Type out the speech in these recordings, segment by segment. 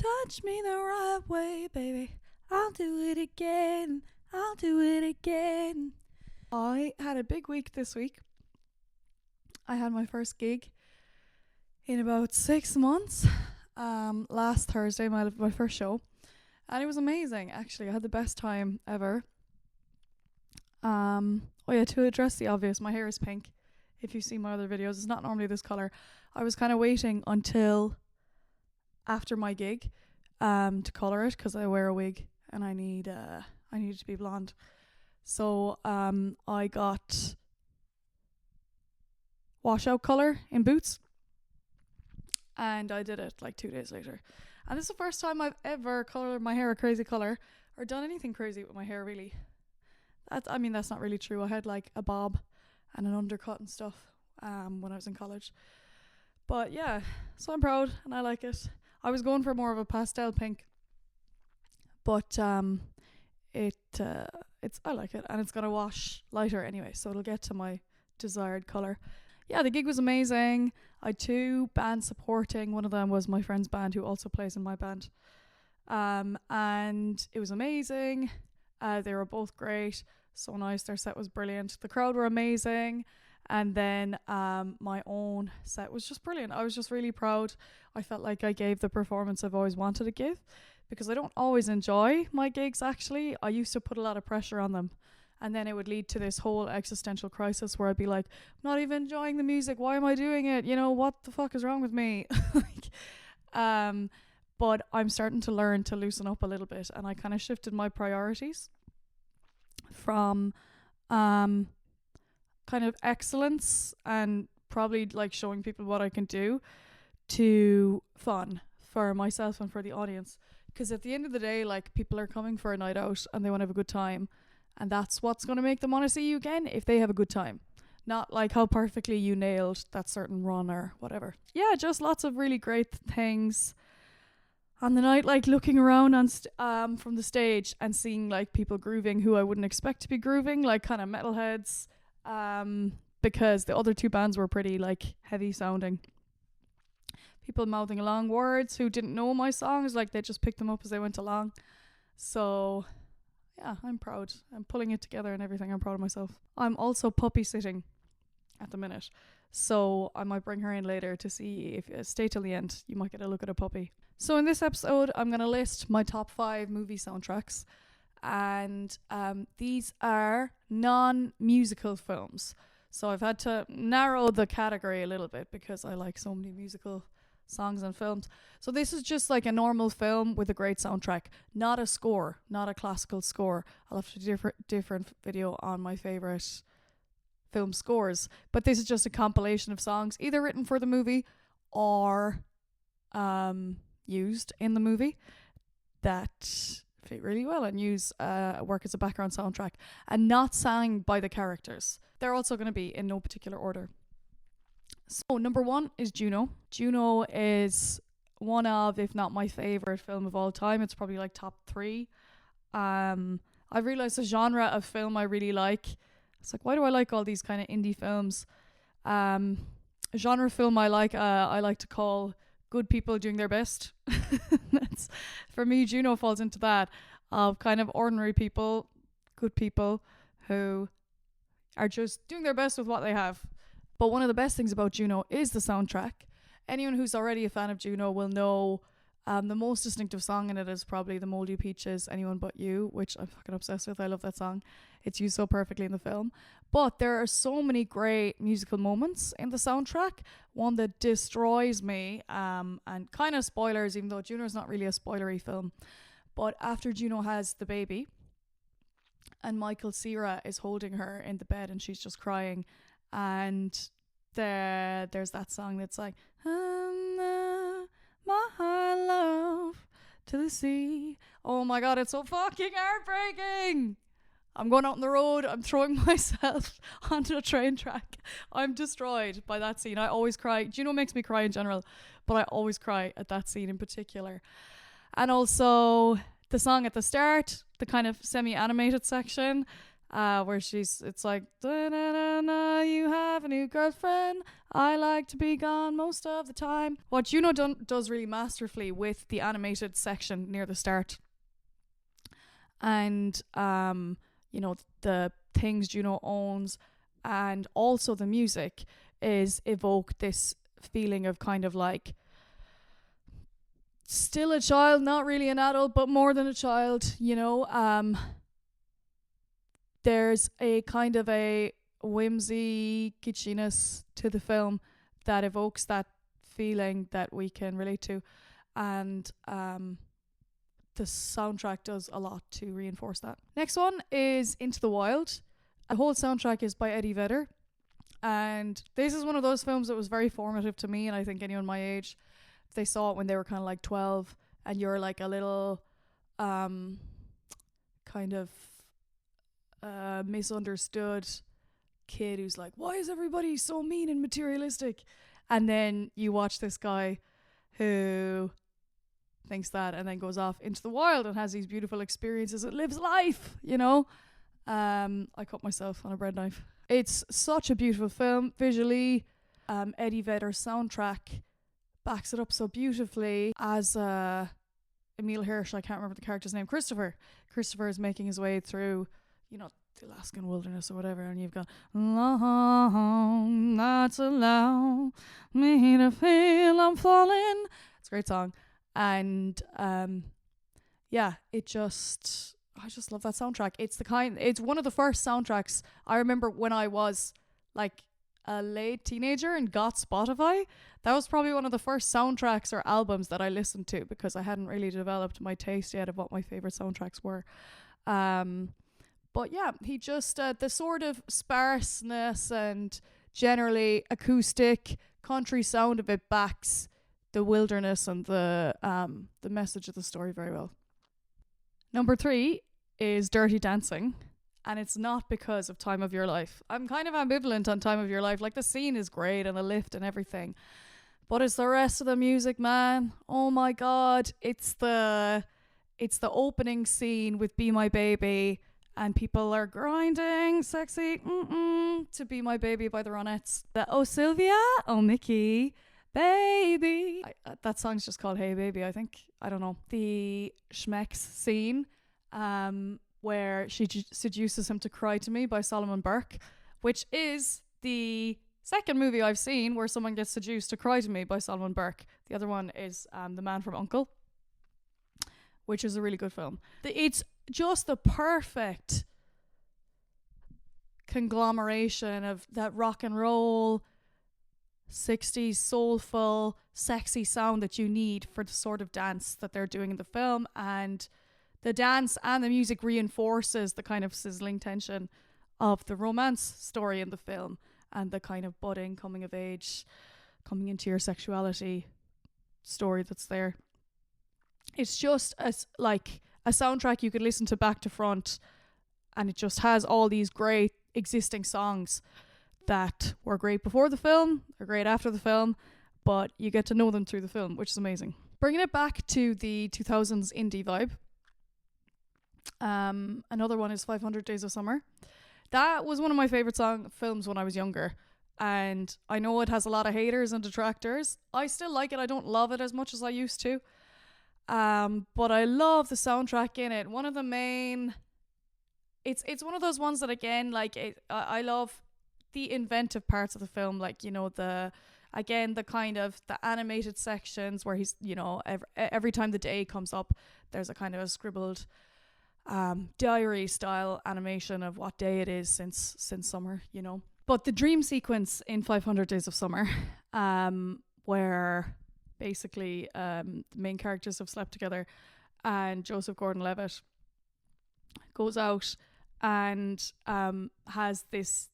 touch me the right way, baby. I'll do it again. I'll do it again. I had a big week this week. I had my first gig in about 6 months. Last Thursday, my first show. And it was amazing, actually. I had the best time ever. To address the obvious, my hair is pink. If you see my other videos, it's not normally this colour. I was kind of waiting until after my gig to colour it, because I wear a wig and I need it to be blonde. So I got washout colour in Boots, and I did it like 2 days later. And this is the first time I've ever coloured my hair a crazy colour or done anything crazy with my hair, really. That's not really true. I had like a bob and an undercut and stuff when I was in college. But yeah, so I'm proud and I like it. I was going for more of a pastel pink, but I like it, and it's gonna wash lighter anyway, so it'll get to my desired colour. Yeah, the gig was amazing. I had 2 bands supporting. One of them was my friend's band, who also plays in my band. And it was amazing. They were both great. So nice. Their set was brilliant. The crowd were amazing. And then my own set was just brilliant. I was just really proud. I felt like I gave the performance I've always wanted to give, because I don't always enjoy my gigs, actually. I used to put a lot of pressure on them. And then it would lead to this whole existential crisis where I'd be like, I'm not even enjoying the music. Why am I doing it? You know, what the fuck is wrong with me? But I'm starting to learn to loosen up a little bit. And I kind of shifted my priorities from kind of excellence and probably like showing people what I can do, to fun for myself and for the audience. Because at the end of the day, like, people are coming for a night out and they want to have a good time. And that's what's going to make them want to see you again, if they have a good time. Not like how perfectly you nailed that certain run or whatever. Yeah, just lots of really great things on the night, like looking around on from the stage and seeing like people grooving who I wouldn't expect to be grooving, like kind of metalheads, because the other 2 bands were pretty like heavy sounding. People mouthing along words who didn't know my songs, like they just picked them up as they went along. So yeah, I'm proud. I'm pulling it together and everything. I'm proud of myself. I'm also puppy sitting at the minute, so I might bring her in later to see if stay till the end. You might get a look at a puppy. So in this episode, I'm going to list my top 5 movie soundtracks, and these are non-musical films. So I've had to narrow the category a little bit because I like so many musical songs and films. So this is just like a normal film with a great soundtrack, not a score, not a classical score. I'll have to do a different video on my favourite film scores, but this is just a compilation of songs either written for the movie or used in the movie that fit really well and work as a background soundtrack, and not sang by the characters. They're also going to be in no particular order. So number 1 is Juno. Juno is one of, if not my favourite film of all time. It's probably like top 3. I've realised a genre of film I really like. It's like, why do I like all these kind of indie films? A genre of film I like to call good people doing their best. That's, for me, Juno falls into that, of kind of ordinary people, good people who are just doing their best with what they have. But one of the best things about Juno is the soundtrack. Anyone who's already a fan of Juno will know the most distinctive song in it is probably The Moldy Peaches, Anyone But You, which I'm fucking obsessed with. I love that song. It's used so perfectly in the film. But there are so many great musical moments in the soundtrack. One that destroys me, and kind of spoilers, even though Juno's not really a spoilery film. But after Juno has the baby and Michael Cera is holding her in the bed and she's just crying, and there's that song that's like, my love to the sea. Oh my god, it's so fucking heartbreaking. I'm going out on the road, I'm throwing myself onto a train track. I'm destroyed by that scene. I always cry. Juno makes me cry in general, but I always cry at that scene in particular. And also the song at the start, the kind of semi-animated section, where it's like, da-da-da-da, you have a new girlfriend, I like to be gone most of the time. What Juno does really masterfully with the animated section near the start, and the things Juno owns, and also the music, is evoke this feeling of kind of like still a child, not really an adult, but more than a child, there's a kind of a whimsy kitschiness to the film that evokes that feeling that we can relate to, and the soundtrack does a lot to reinforce that. Next one is Into the Wild. The whole soundtrack is by Eddie Vedder, and this is one of those films that was very formative to me, and I think anyone my age, if they saw it when they were kind of like 12 and you're like a little kind of misunderstood kid who's like, why is everybody so mean and materialistic? And then you watch this guy who thinks that and then goes off into the wild and has these beautiful experiences and lives life, I cut myself on a bread knife. It's such a beautiful film visually. Eddie Vedder's soundtrack backs it up so beautifully, as Emil Hirsch, I can't remember the character's name, Christopher is making his way through the Alaskan wilderness or whatever, and you've got long nights allow me to feel I'm falling. It's a great song, and I just love that soundtrack. It's one of the first soundtracks I remember when I was like a late teenager and got Spotify. That was probably one of the first soundtracks or albums that I listened to, because I hadn't really developed my taste yet of what my favorite soundtracks were. But yeah, he just the sort of sparseness and generally acoustic country sound of it backs the wilderness and the message of the story very well. Number 3 is Dirty Dancing, and it's not because of Time of Your Life. I'm kind of ambivalent on Time of Your Life. Like, the scene is great and the lift and everything, but it's the rest of the music, man. Oh my god, it's the opening scene with Be My Baby, and people are grinding sexy to Be My Baby by the Ronettes. Oh Sylvia, oh Mickey, baby. That song's just called Hey Baby, I think. I don't know. The Schmecks scene, where she seduces him to Cry to Me by Solomon Burke, which is the second movie I've seen where someone gets seduced to Cry to Me by Solomon Burke. The other one is The Man from U.N.C.L.E., which is a really good film. It's just the perfect conglomeration of that rock and roll, 60s soulful, sexy sound that you need for the sort of dance that they're doing in the film, and the dance and the music reinforces the kind of sizzling tension of the romance story in the film and the kind of budding coming of age, coming into your sexuality story that's there. It's just a soundtrack you could listen to back to front, and it just has all these great existing songs that were great before the film, or great after the film, but you get to know them through the film, which is amazing. Bringing it back to the 2000s indie vibe, another one is 500 Days of Summer. That was one of my favorite films when I was younger, and I know it has a lot of haters and detractors. I still like it. I don't love it as much as I used to, but I love the soundtrack in it. One of the main, it's one of those ones that, again, I love the inventive parts of the film, the kind of the animated sections where he's, every time the day comes up, there's a kind of a scribbled diary style animation of what day it is since summer, But the dream sequence in 500 Days of Summer, where basically the main characters have slept together, and Joseph Gordon-Levitt goes out and has this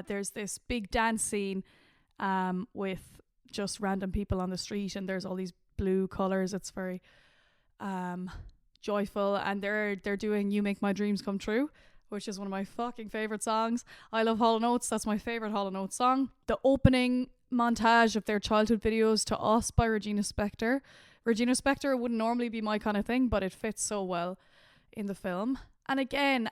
there's this big dance scene with just random people on the street, and there's all these blue colours. It's very joyful, and they're doing You Make My Dreams Come True, which is one of my fucking favourite songs. I love Hall & Oates. That's my favourite Hall & Oates song. The opening montage of their childhood videos to Us by Regina Spektor. Regina Spektor wouldn't normally be my kind of thing, but it fits so well in the film. And again,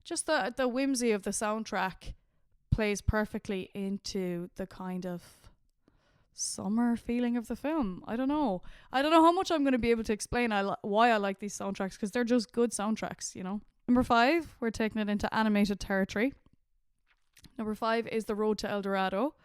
just the whimsy of the soundtrack plays perfectly into the kind of summer feeling of the film. I don't know how much I'm going to be able to explain why I like these soundtracks, because they're just good soundtracks, you know. Number 5, we're taking it into animated territory. Number 5 is The Road to El Dorado.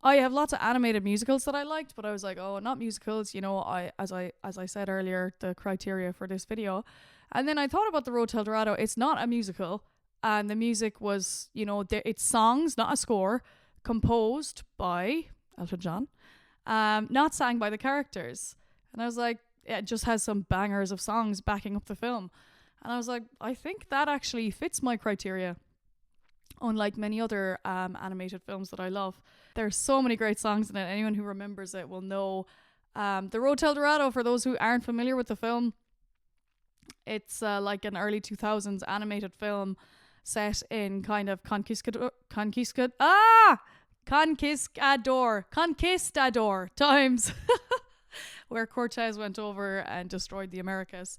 I have lots of animated musicals that I liked, but I was like, oh, not musicals, you know, as I said earlier, the criteria for this video. And then I thought about The Road to El Dorado. It's not a musical, and the music was, you know, it's songs, not a score, composed by Elton John, not sang by the characters. And I was like, yeah, it just has some bangers of songs backing up the film. And I was like, I think that actually fits my criteria, unlike many other animated films that I love. There's so many great songs in it. Anyone who remembers it will know. The Road to El Dorado, for those who aren't familiar with the film, it's like an early 2000s animated film set in kind of conquistador times, where Cortez went over and destroyed the Americas.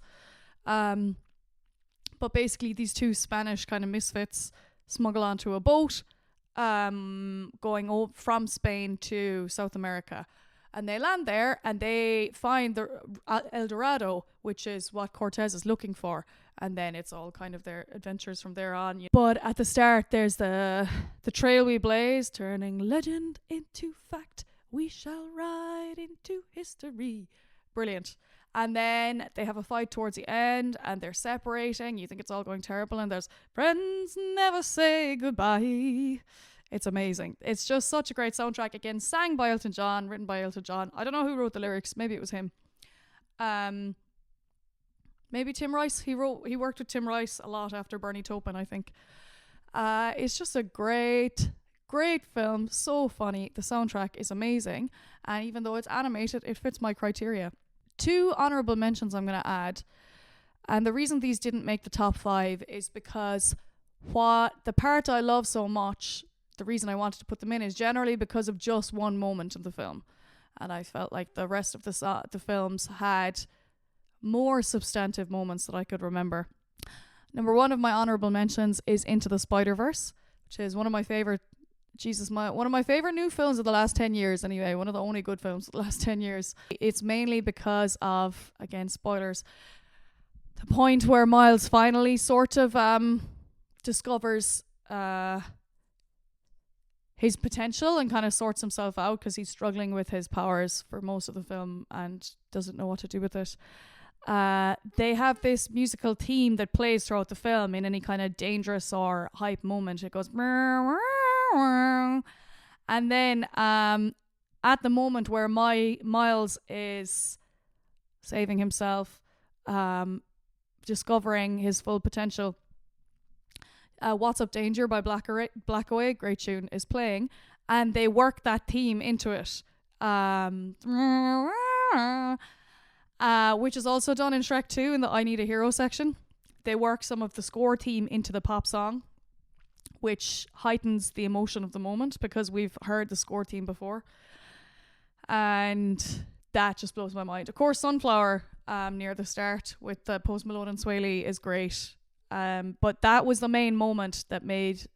But basically these two Spanish kind of misfits smuggle onto a boat going from Spain to South America. And they land there and they find the El Dorado, which is what Cortez is looking for. And then it's all kind of their adventures from there on. But at the start, there's the trail we blaze, turning legend into fact. We shall ride into history. Brilliant. And then they have a fight towards the end and they're separating. You think it's all going terrible and there's friends never say goodbye. It's amazing. It's just such a great soundtrack. Again, sang by Elton John, written by Elton John. I don't know who wrote the lyrics. Maybe it was him. Maybe Tim Rice. He worked with Tim Rice a lot after Bernie Taupin, I think. It's just a great film. So funny. The soundtrack is amazing. And even though it's animated, it fits my criteria. 2 honorable mentions I'm going to add. And the reason these didn't make the top 5 is because the part I love so much, the reason I wanted to put them in, is generally because of just one moment in the film. And I felt like the rest of the films had more substantive moments that I could remember. Number 1 of my honorable mentions is Into the Spider-Verse, which is one of my favorite new films of the last 10 years anyway. One of the only good films of the last 10 years. It's mainly because of, again, spoilers, the point where Miles finally sort of discovers his potential and kind of sorts himself out, because he's struggling with his powers for most of the film and doesn't know what to do with it. They have this musical theme that plays throughout the film in any kind of dangerous or hype moment. It goes, and then at the moment where Miles is saving himself, discovering his full potential, What's Up Danger by Blackaway, great tune, is playing, and they work that theme into it, which is also done in Shrek 2 in the I Need a Hero section. They work some of the score theme into the pop song, which heightens the emotion of the moment because we've heard the score theme before, and that just blows my mind. Of course, Sunflower near the start with the Post Malone and Sway Lee is great. But that was the main moment that makes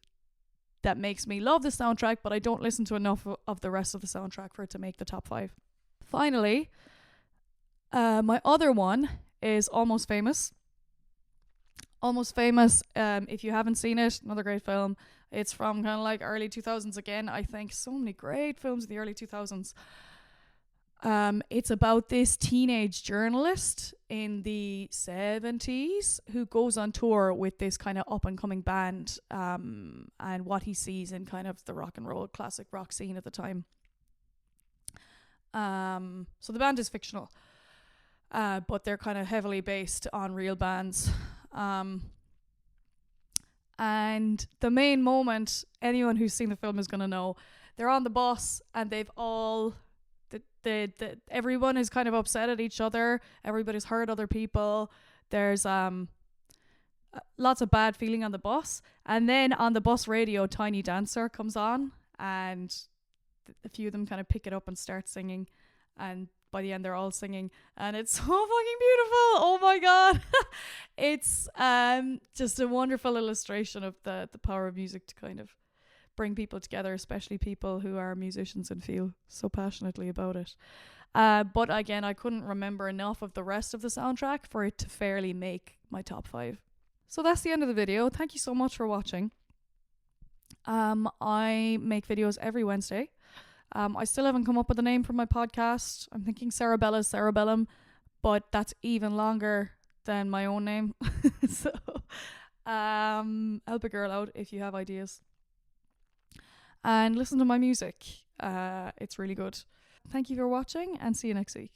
me love the soundtrack, but I don't listen to enough of the rest of the soundtrack for it to make the top 5. Finally, my other one is Almost Famous. Almost Famous, if you haven't seen it, another great film. It's from kind of like early 2000s again, I think. So many great films in the early 2000s. It's about this teenage journalist in the 70s who goes on tour with this kind of up and coming band, and what he sees in kind of the rock and roll classic rock scene at the time. So the band is fictional, but they're kind of heavily based on real bands. And the main moment, anyone who's seen the film is going to know, they're on the bus and they've all everyone is kind of upset at each other. Everybody's hurt other people. There's lots of bad feeling on the bus. And then on the bus radio, Tiny Dancer comes on, and a few of them kind of pick it up and start singing. And by the end, they're all singing, and it's so fucking beautiful. Oh my god. It's just a wonderful illustration of the power of music to kind of bring people together, especially people who are musicians and feel so passionately about it. But again, I couldn't remember enough of the rest of the soundtrack for it to fairly make my top 5. So that's the end of the video. Thank you so much for watching. I make videos every Wednesday. I still haven't come up with a name for my podcast. I'm thinking Cerebella's Cerebellum, but that's even longer than my own name. So help a girl out if you have ideas. And listen to my music. It's really good. Thank you for watching and see you next week.